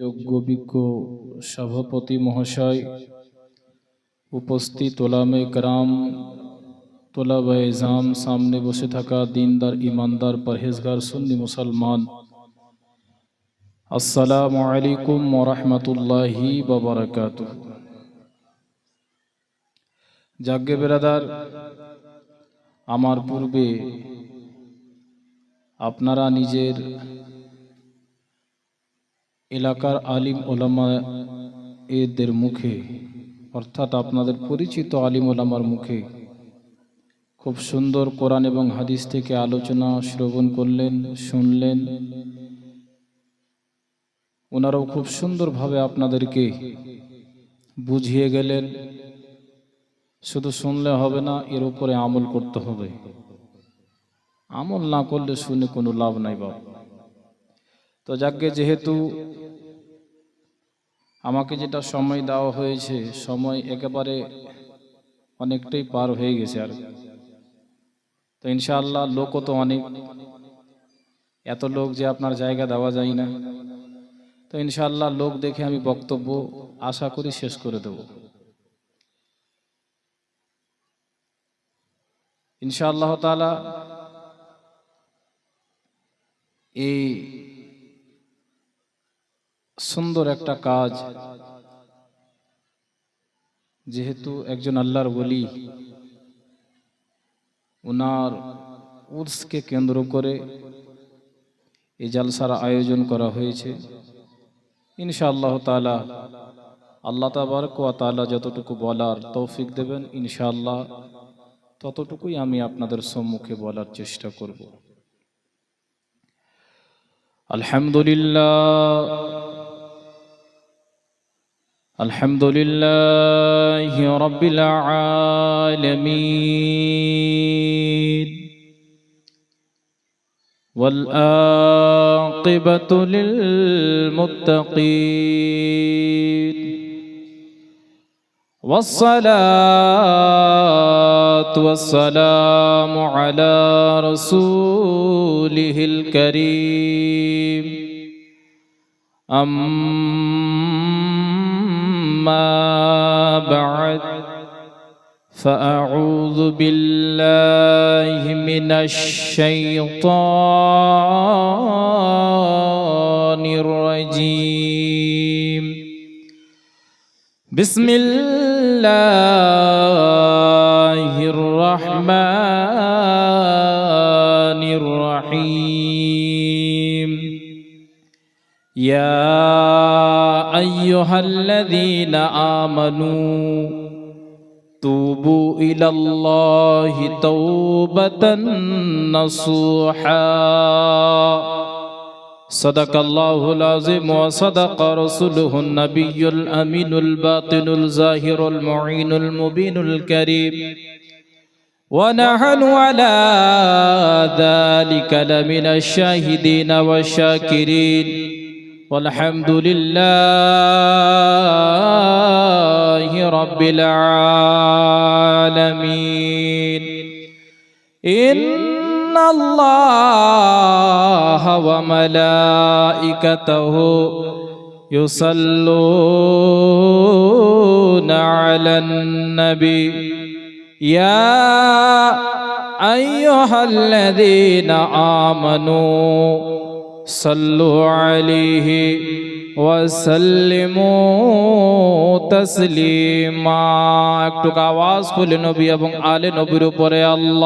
যোগ্য বিজ্ঞ সভাপতি মহাশয়, উপস্থিত ওলামে کرام, তোলাবায়ে ইজাম, সামনে বসে থাকা দিনদার ইমানদার পরহেজগার সুন্নি মুসলমান, আসসালামু আলাইকুম ওয়া রাহমাতুল্লাহি ওয়া বারাকাতুহু। জাগে বেরাদার, আমার পূর্বে আপনারা নিজের এলাকার আলিম ওলামা এদের মুখে, অর্থাৎ আপনাদের পরিচিত আলিম ওলামার মুখে খুব সুন্দর কোরআন এবং হাদিস থেকে আলোচনা শ্রবণ করলেন, শুনলেন। ওনারাও খুব সুন্দরভাবে আপনাদেরকে বুঝিয়ে গেলেন। শুধু শুনলে হবে না, এর উপরে আমল করতে হবে। আমল না করলে শুনে কোনো লাভ নাই বাবা। তো যাকে, যেহেতু আমাকে যেটা সময় দেওয়া হয়েছে, সময় একেবারে অনেকটাই পার হয়ে গেছে। আর তো ইনশাআল্লাহ লোকও তো অনেক, এত লোক যে আপনার জায়গা দেওয়া যায় না। তো ইনশাআল্লাহ লোক দেখে আমি বক্তব্য আশা করি শেষ করে দেব ইনশাআল্লাহ তাআলা। এই সুন্দর একটা কাজ, যেহেতু একজন আল্লাহর ওলি, ওনার উর্সকে কেন্দ্র করে এই জালসার আয়োজন করা হয়েছে। ইনশাআল্লাহ তাআলা আল্লাহ তাবারক ওয়া তাআলা যতটুকু বলার তৌফিক দেবেন, ইনশাআল্লাহ ততটুকুই আমি আপনাদের সম্মুখে বলার চেষ্টা করব। আলহামদুলিল্লাহ, আলহামদুলিল্লাহি রাব্বিল আলামিন, ওয়াল আকিবাতু লিল মুত্তাকিন, والصلاة والسلام على رسوله الكريم. أما بعد، فأعوذ بالله من الشيطان الرجيم. بسم الله الرحمن الرحيم. يا أيها الذين آمنوا توبوا إلى الله توبة نصوحا. صدق الله العظيم وصدق رسوله النبي الأمين الباطن الظاهر المعين المبين الكريم، ونحن على ذلك لمن الشاهدين والشاكرين، والحمد لله رب العالمين. إن الله وملائكته يصلون على النبي. يا أيها الذين آمنوا صلوا عليه وسلموا تسليما. একটু আওয়াজ খুলে নবী এবং আলে নবীর উপরে আল্লাহ